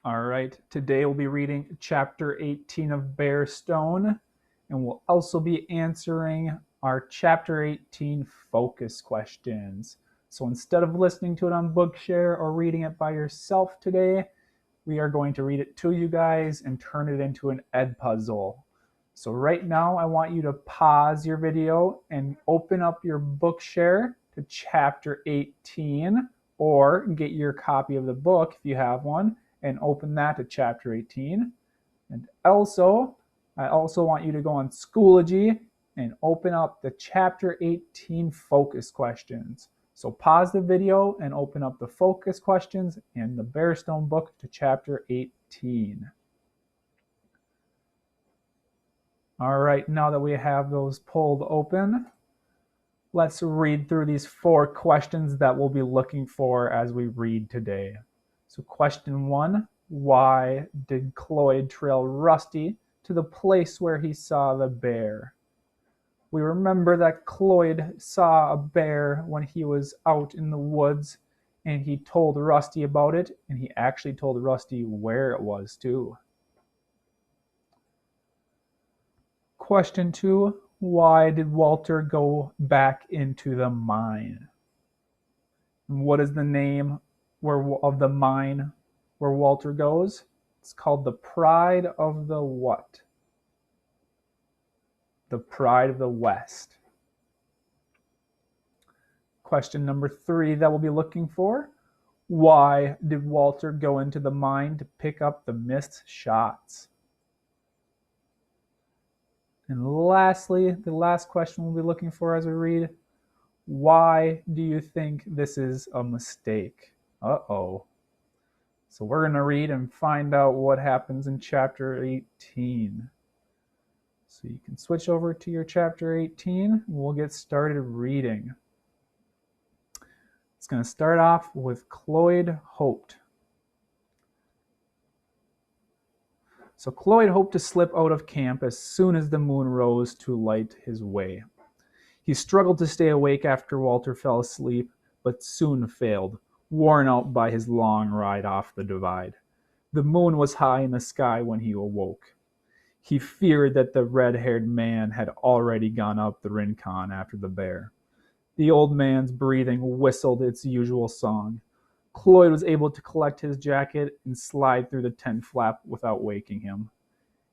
All right, today we'll be reading chapter 18 of Bearstone, and we'll also be answering our chapter 18 focus questions. So instead of listening to it on Bookshare or reading it by yourself today, we are going to read it to you guys and turn it into an ed puzzle. So right now, I want you to pause your video and open up your Bookshare to chapter 18, or get your copy of the book if you have one and open that to chapter 18. And also, I also want you to go on Schoology and open up the chapter 18 focus questions. So pause the video and open up the focus questions in the Bearstone book to chapter 18. All right, now that we have those pulled open, let's read through these 4 questions that we'll be looking for as we read today. So question 1, why did Cloyd trail Rusty to the place where he saw the bear? We remember that Cloyd saw a bear when he was out in the woods, and he told Rusty about it, and he actually told Rusty where it was too. Question 2, why did Walter go back into the mine? And what is the name of the mine where Walter goes? It's called the Pride of the what? The Pride of the West. Question number 3 that we'll be looking for. Why did Walter go into the mine to pick up the missed shots? And lastly, the last question we'll be looking for as we read. Why do you think this is a mistake? Uh-oh. So we're going to read and find out what happens in chapter 18. So you can switch over to your chapter 18 and we'll get started reading. It's going to start off with Cloyd hoped. So Cloyd hoped to slip out of camp as soon as the moon rose to light his way. He struggled to stay awake after Walter fell asleep, but soon failed, worn out by his long ride off the divide. The moon was high in the sky when he awoke. He feared that the red-haired man had already gone up the Rincon after the bear. The old man's breathing whistled its usual song. Cloyd was able to collect his jacket and slide through the tent flap without waking him.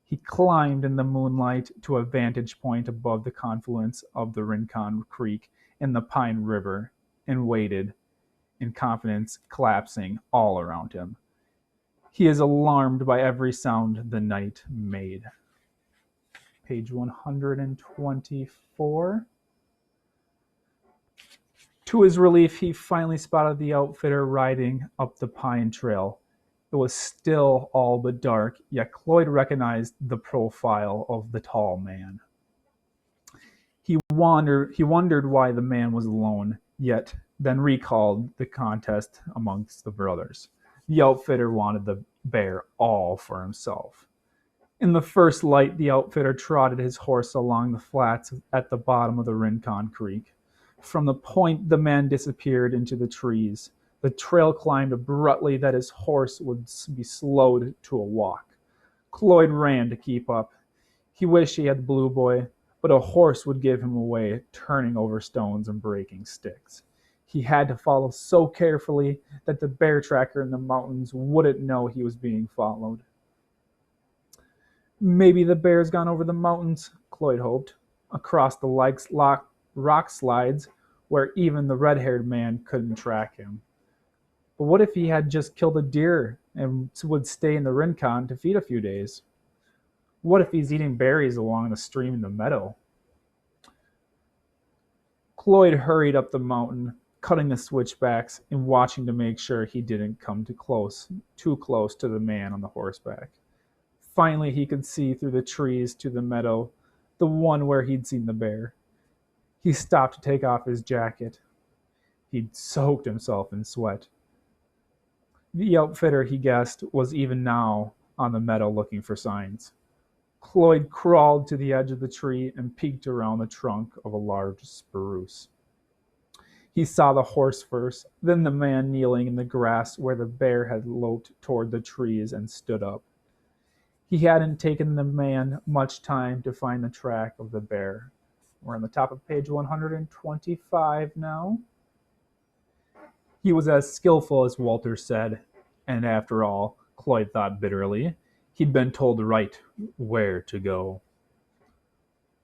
He climbed in the moonlight to a vantage point above the confluence of the Rincon Creek and the Pine River and waited, in confidence collapsing all around him. He is alarmed by every sound the night made. Page 124. To his relief, he finally spotted the outfitter riding up the pine trail. It was still all but dark, yet Cloyd recognized the profile of the tall man. He wondered why the man was alone, yet then recalled the contest amongst the brothers. The outfitter wanted the bear all for himself. In the first light, the outfitter trotted his horse along the flats at the bottom of the Rincon Creek. From the point, the man disappeared into the trees. The trail climbed abruptly that his horse would be slowed to a walk. Cloyd ran to keep up. He wished he had the Blue Boy, but a horse would give him away, turning over stones and breaking sticks. He had to follow so carefully that the bear tracker in the mountains wouldn't know he was being followed. Maybe the bear's gone over the mountains, Cloyd hoped, across the rock slides where even the red-haired man couldn't track him. But what if he had just killed a deer and would stay in the Rincon to feed a few days? What if he's eating berries along the stream in the meadow? Cloyd hurried up the mountain, cutting the switchbacks and watching to make sure he didn't come too close to the man on the horseback. Finally, he could see through the trees to the meadow, the one where he'd seen the bear. He stopped to take off his jacket. He'd soaked himself in sweat. The outfitter, he guessed, was even now on the meadow looking for signs. Cloyd crawled to the edge of the tree and peeked around the trunk of a large spruce. He saw the horse first, then the man kneeling in the grass where the bear had loped toward the trees and stood up. He hadn't taken the man much time to find the track of the bear. We're on the top of page 125 now. He was as skillful as Walter said, and after all, Cloyd thought bitterly, he'd been told right where to go.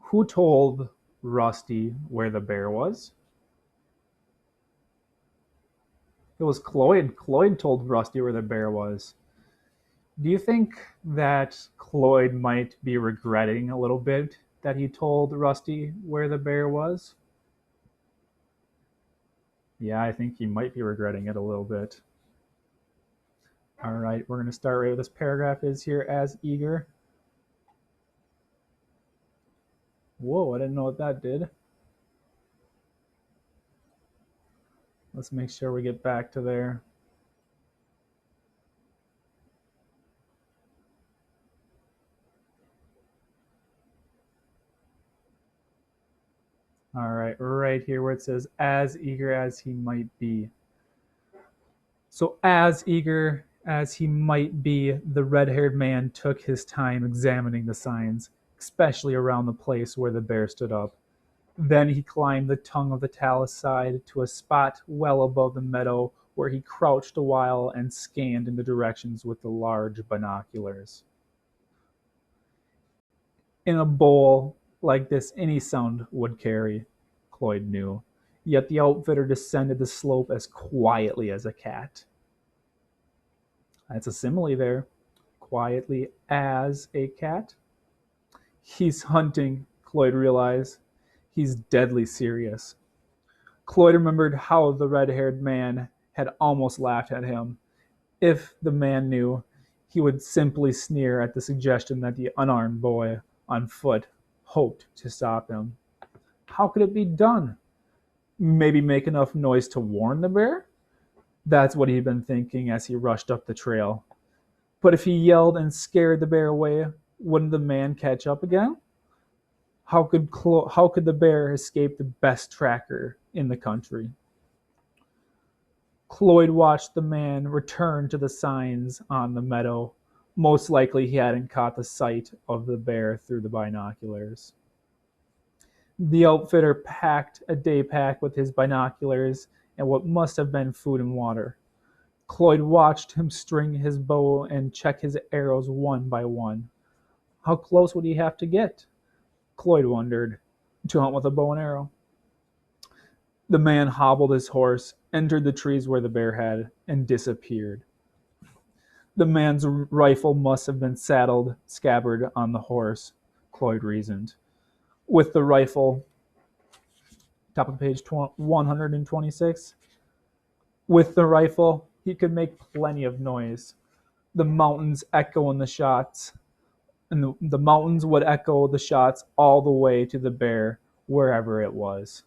Who told Rusty where the bear was? It was Cloyd. Cloyd told Rusty where the bear was. Do you think that Cloyd might be regretting a little bit that he told Rusty where the bear was? Yeah, I think he might be regretting it a little bit. All right, we're going to start right where this paragraph is here, as eager. Whoa, I didn't know what that did. Let's make sure we get back to there. All right, right here where it says, as eager as he might be. So, as eager as he might be, the red-haired man took his time examining the signs, especially around the place where the bear stood up. Then he climbed the tongue of the talus side to a spot well above the meadow where he crouched a while and scanned in the directions with the large binoculars. In a bowl like this, any sound would carry, Cloyd knew. Yet the outfitter descended the slope as quietly as a cat. That's a simile there. Quietly as a cat. He's hunting, Cloyd realized. He's deadly serious. Cloyd remembered how the red-haired man had almost laughed at him. If the man knew, he would simply sneer at the suggestion that the unarmed boy on foot hoped to stop him. How could it be done? Maybe make enough noise to warn the bear? That's what he'd been thinking as he rushed up the trail. But if he yelled and scared the bear away, wouldn't the man catch up again? How could the bear escape the best tracker in the country? Cloyd watched the man return to the signs on the meadow. Most likely he hadn't caught the sight of the bear through the binoculars. The outfitter packed a day pack with his binoculars and what must have been food and water. Cloyd watched him string his bow and check his arrows one by one. How close would he have to get, Cloyd wondered, to hunt with a bow and arrow? The man hobbled his horse, entered the trees where the bear had, and disappeared. The man's rifle must have been saddled, scabbard on the horse, Cloyd reasoned. With the rifle, top of page 126, with the rifle, he could make plenty of noise. The mountains echo in the shots, and the mountains would echo the shots all the way to the bear, wherever it was.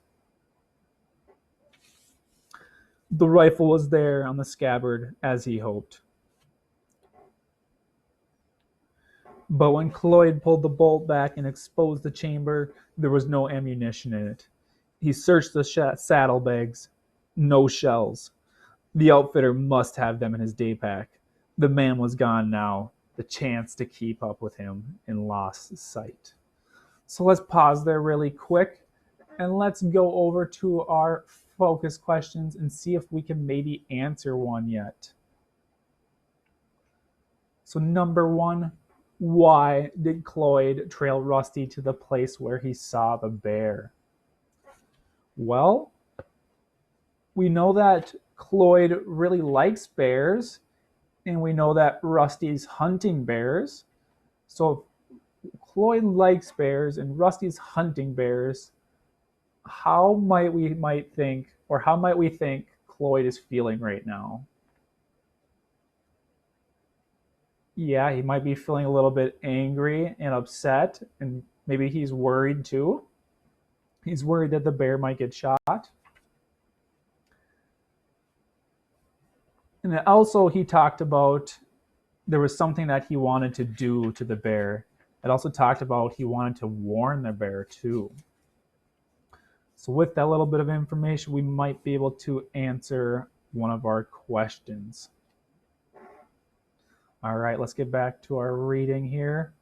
The rifle was there on the scabbard, as he hoped. But when Cloyd pulled the bolt back and exposed the chamber, there was no ammunition in it. He searched the saddlebags. No shells. The outfitter must have them in his day pack. The man was gone now. The chance to keep up with him in lost sight. So let's pause there really quick and let's go over to our focus questions and see if we can maybe answer one yet. So number one, why did Cloyd trail Rusty to the place where he saw the bear? Well, we know that Cloyd really likes bears, and we know that Rusty's hunting bears. So if Cloyd likes bears and Rusty's hunting bears, how might we think Cloyd is feeling right now? Yeah, he might be feeling a little bit angry and upset, and maybe he's worried too. He's worried that the bear might get shot. And also he talked about there was something that he wanted to do to the bear. It also talked about he wanted to warn the bear too. So with that little bit of information, we might be able to answer one of our questions. All right, let's get back to our reading here.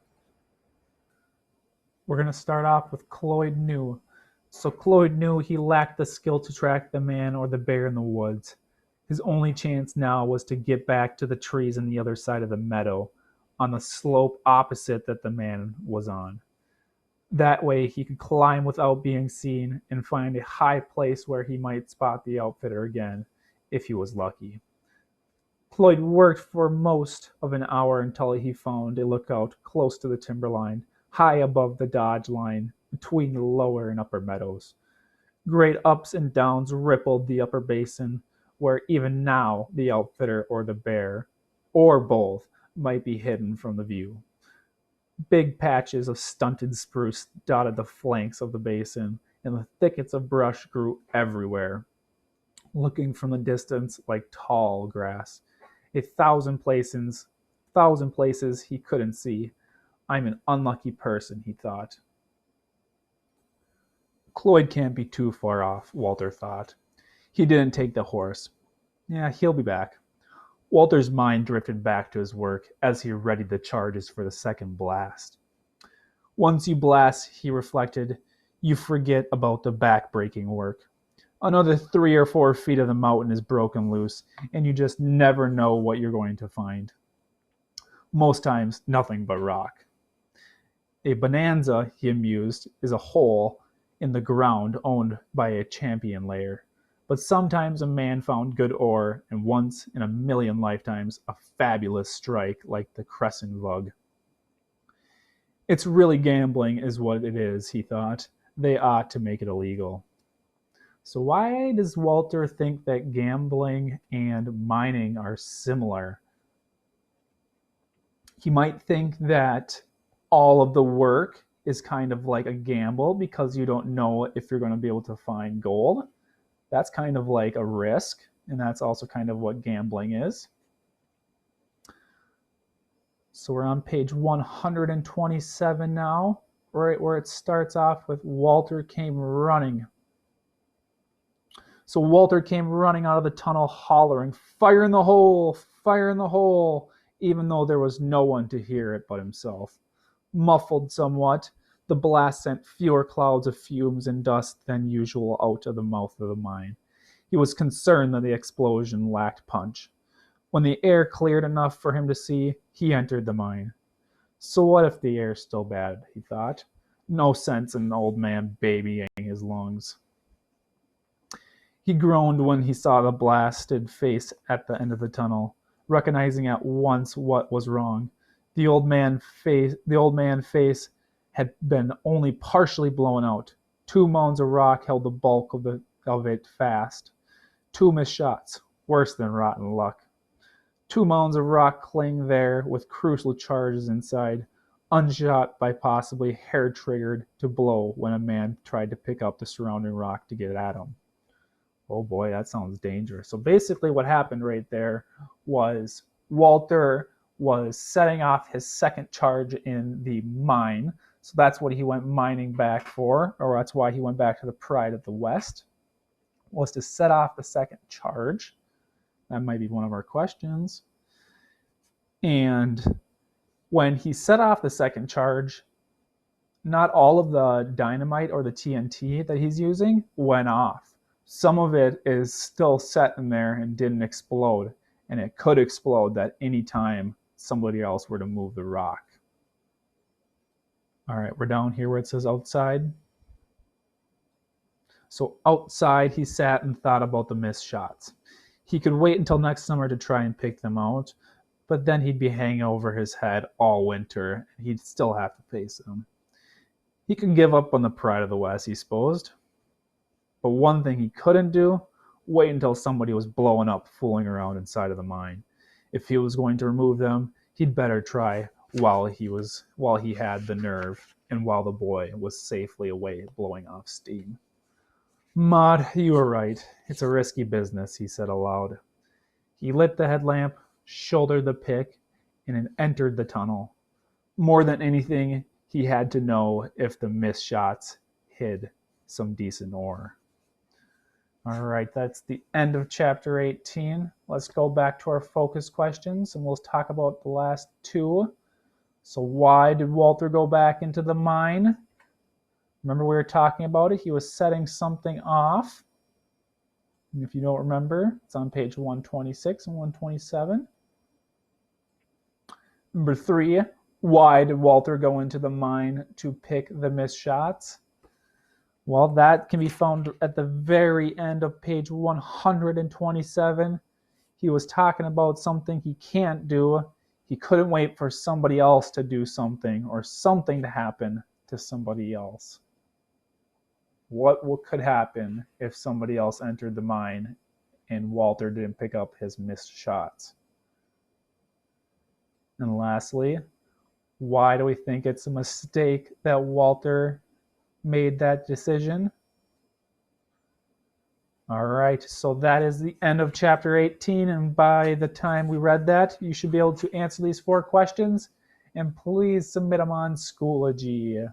We're going to start off with Cloyd knew. So Cloyd knew he lacked the skill to track the man or the bear in the woods. His only chance now was to get back to the trees on the other side of the meadow, on the slope opposite that the man was on. That way he could climb without being seen and find a high place where he might spot the outfitter again, if he was lucky. Cloyd worked for most of an hour until he found a lookout close to the timberline, high above the dodge line between the lower and upper meadows. Great ups and downs rippled the upper basin, where even now the outfitter or the bear, or both, might be hidden from the view. Big patches of stunted spruce dotted the flanks of the basin, and the thickets of brush grew everywhere, looking from the distance like tall grass. A thousand places he couldn't see. I'm an unlucky person, he thought. Cloyd can't be too far off, Walter thought. He didn't take the horse. Yeah, he'll be back. Walter's mind drifted back to his work as he readied the charges for the second blast. Once you blast, he reflected, you forget about the back-breaking work. Another 3 or 4 feet of the mountain is broken loose, and you just never know what you're going to find. Most times, nothing but rock. A bonanza, he amused, is a hole in the ground owned by a champion layer. But sometimes a man found good ore, and once in a million lifetimes, a fabulous strike like the crescent vug. It's really gambling is what it is, he thought. They ought to make it illegal. So why does Walter think that gambling and mining are similar? He might think that all of the work is kind of like a gamble because you don't know if you're going to be able to find gold. That's kind of like a risk, and that's also kind of what gambling is. So we're on page 127 now, right where it starts off with Walter came running. So Walter came running out of the tunnel hollering, "Fire in the hole! Fire in the hole!" even though there was no one to hear it but himself. Muffled somewhat, the blast sent fewer clouds of fumes and dust than usual out of the mouth of the mine. He was concerned that the explosion lacked punch. When the air cleared enough for him to see, he entered the mine. So what if the air's still bad, he thought. No sense in an old man babying his lungs. He groaned when he saw the blasted face at the end of the tunnel, recognizing at once what was wrong. The old man's face had been only partially blown out. 2 mounds of rock held the bulk of it fast. 2 missed shots, worse than rotten luck. 2 mounds of rock cling there with crucial charges inside, unshot by possibly hair-triggered to blow when a man tried to pick up the surrounding rock to get at him. Oh boy, that sounds dangerous. So basically what happened right there was Walter was setting off his second charge in the mine. So that's what he went mining back for, or that's why he went back to the Pride of the West, was to set off the second charge. That might be one of our questions. And when he set off the second charge, not all of the dynamite or the TNT that he's using went off. Some of it is still set in there and didn't explode, and it could explode at any time somebody else were to move the rock. All right, we're down here where it says outside. So outside, he sat and thought about the missed shots. He could wait until next summer to try and pick them out, but then he'd be hanging over his head all winter, and he'd still have to face them. He could give up on the Pride of the West, he supposed. But one thing he couldn't do, wait until somebody was blowing up, fooling around inside of the mine. If he was going to remove them, he'd better try while he had the nerve and while the boy was safely away blowing off steam. Maud, you were right. It's a risky business, he said aloud. He lit the headlamp, shouldered the pick, and entered the tunnel. More than anything, he had to know if the missed shots hid some decent ore. All right, that's the end of chapter 18. Let's go back to our focus questions and we'll talk about the last two. So why did Walter go back into the mine? Remember we were talking about it? He was setting something off. And if you don't remember, it's on page 126 and 127. Number 3, why did Walter go into the mine to pick the missed shots? Well, that can be found at the very end of page 127. He was talking about something he can't do. He couldn't wait for somebody else to do something or something to happen to somebody else. What could happen if somebody else entered the mine and Walter didn't pick up his missed shots? And lastly, why do we think it's a mistake that Walter made that decision? All right, so that is the end of chapter 18, and by the time we read that, you should be able to answer these 4 questions, and please submit them on Schoology.